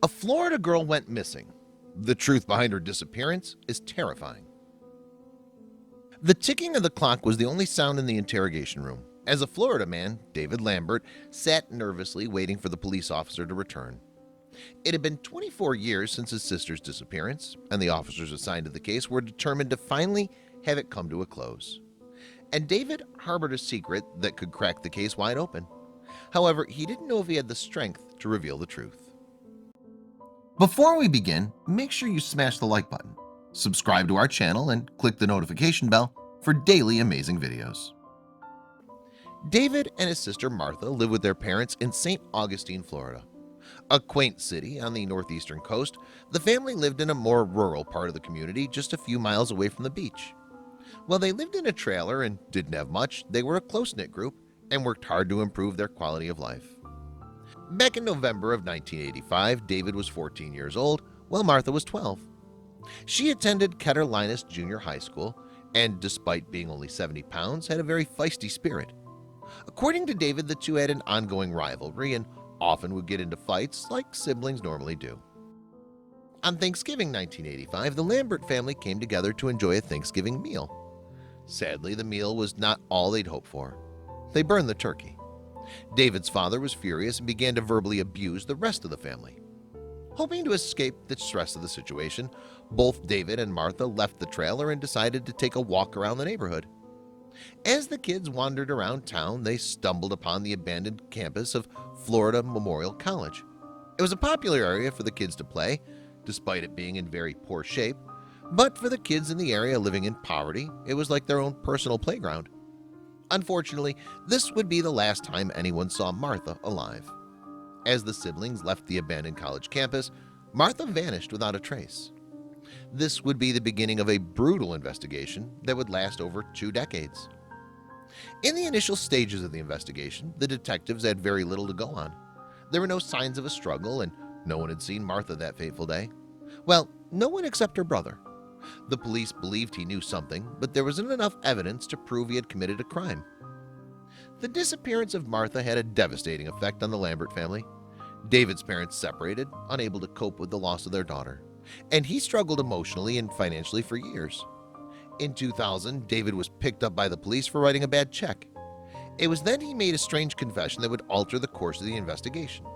A Florida girl went missing. The truth behind her disappearance is terrifying. The ticking of the clock was the only sound in the interrogation room, as a Florida man, David Lambert, sat nervously waiting for the police officer to return. It had been 24 years since his sister's disappearance, and the officers assigned to the case were determined to finally have it come to a close. And David harbored a secret that could crack the case wide open. However, he didn't know if he had the strength to reveal the truth. Before we begin, make sure you smash the like button, subscribe to our channel, and click the notification bell for daily amazing videos. David and his sister Martha live with their parents in St. Augustine, Florida. A quaint city on the northeastern coast, the family lived in a more rural part of the community just a few miles away from the beach. While they lived in a trailer and didn't have much, they were a close-knit group and worked hard to improve their quality of life. Back in November of 1985, David was 14 years old, while Martha was 12. She attended Ketter Linus Junior High School and, despite being only 70 pounds, had a very feisty spirit. According to David, the two had an ongoing rivalry and often would get into fights like siblings normally do. On Thanksgiving 1985, the Lambert family came together to enjoy a Thanksgiving meal. Sadly, the meal was not all they'd hoped for. They burned the turkey. David's father was furious and began to verbally abuse the rest of the family. Hoping to escape the stress of the situation, both David and Martha left the trailer and decided to take a walk around the neighborhood. As the kids wandered around town, they stumbled upon the abandoned campus of Florida Memorial College. It was a popular area for the kids to play, despite it being in very poor shape, but for the kids in the area living in poverty, it was like their own personal playground. Unfortunately, this would be the last time anyone saw Martha alive. As the siblings left the abandoned college campus, Martha vanished without a trace. This would be the beginning of a brutal investigation that would last over 2 decades. In the initial stages of the investigation, the detectives had very little to go on. There were no signs of a struggle, and no one had seen Martha that fateful day. Well, no one except her brother. The police believed he knew something, but there wasn't enough evidence to prove he had committed a crime. The disappearance of Martha had a devastating effect on the Lambert family. David's parents separated, unable to cope with the loss of their daughter, and he struggled emotionally and financially for years. In 2000, David was picked up by the police for writing a bad check. It was then he made a strange confession that would alter the course of the investigation.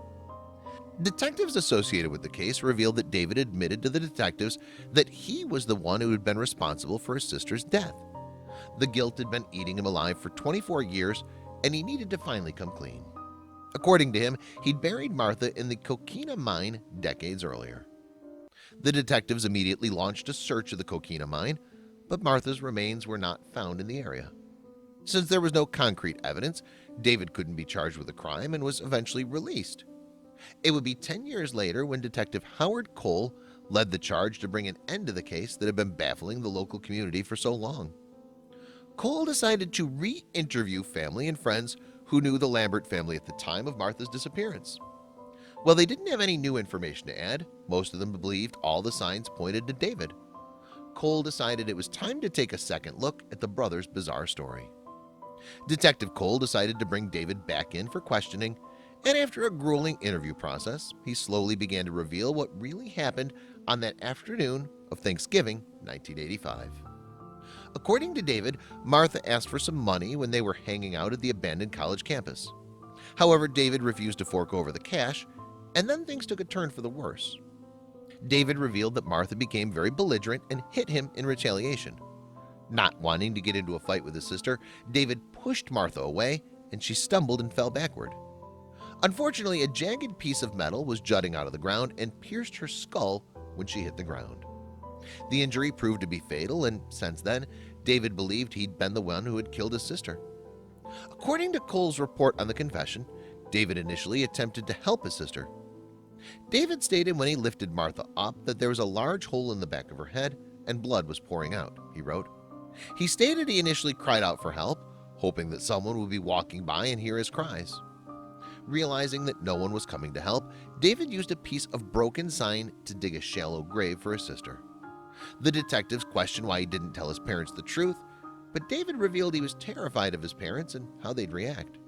Detectives associated with the case revealed that David admitted to the detectives that he was the one who had been responsible for his sister's death. The guilt had been eating him alive for 24 years, and he needed to finally come clean. According to him, he'd buried Martha in the coquina mine decades earlier. The detectives immediately launched a search of the coquina mine, but Martha's remains were not found in the area. Since there was no concrete evidence, David couldn't be charged with a crime and was eventually released. It would be 10 years later when Detective Howard Cole led the charge to bring an end to the case that had been baffling the local community for so long. Cole decided to re-interview family and friends who knew the Lambert family at the time of Martha's disappearance. While they didn't have any new information to add, most of them believed all the signs pointed to David. Cole decided it was time to take a second look at the brothers' bizarre story. Detective Cole decided to bring David back in for questioning, and after a grueling interview process, he slowly began to reveal what really happened on that afternoon of Thanksgiving 1985. According to David, Martha asked for some money when they were hanging out at the abandoned college campus. However, David refused to fork over the cash, and then things took a turn for the worse. David revealed that Martha became very belligerent and hit him in retaliation. Not wanting to get into a fight with his sister, David pushed Martha away, and she stumbled and fell backward. Unfortunately, a jagged piece of metal was jutting out of the ground and pierced her skull when she hit the ground. The injury proved to be fatal, and since then, David believed he'd been the one who had killed his sister. According to Cole's report on the confession, David initially attempted to help his sister. David stated when he lifted Martha up that there was a large hole in the back of her head and blood was pouring out, he wrote. He stated he initially cried out for help, hoping that someone would be walking by and hear his cries. Realizing that no one was coming to help, David used a piece of broken sign to dig a shallow grave for his sister. The detectives questioned why he didn't tell his parents the truth, but David revealed he was terrified of his parents and how they'd react.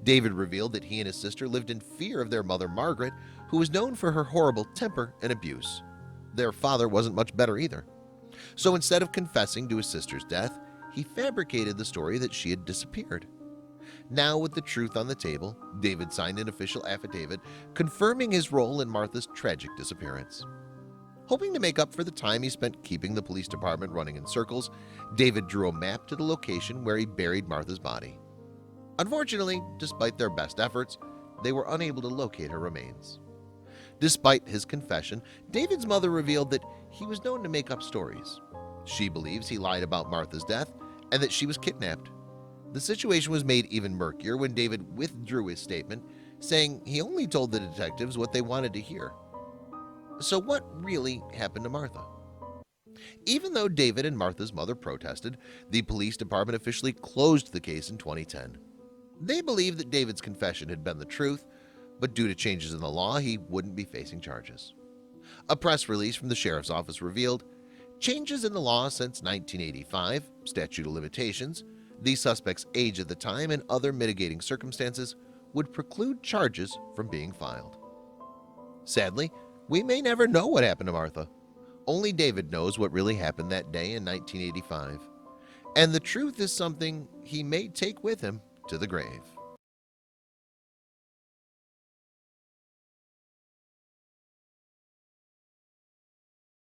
David revealed that he and his sister lived in fear of their mother Margaret, who was known for her horrible temper and abuse. Their father wasn't much better either. So instead of confessing to his sister's death, he fabricated the story that she had disappeared. Now, with the truth on the table, David signed an official affidavit confirming his role in Martha's tragic disappearance. Hoping to make up for the time he spent keeping the police department running in circles, David drew a map to the location where he buried Martha's body. Unfortunately, despite their best efforts, they were unable to locate her remains. Despite his confession, David's mother revealed that he was known to make up stories. She believes he lied about Martha's death and that she was kidnapped. The situation was made even murkier when David withdrew his statement, saying he only told the detectives what they wanted to hear. So what really happened to Martha? Even though David and Martha's mother protested, the police department officially closed the case in 2010. They believed that David's confession had been the truth, but due to changes in the law, he wouldn't be facing charges. A press release from the sheriff's office revealed, changes in the law since 1985, statute of limitations, the suspect's age at the time, and other mitigating circumstances would preclude charges from being filed. Sadly, we may never know what happened to Martha. Only David knows what really happened that day in 1985. And the truth is something he may take with him to the grave.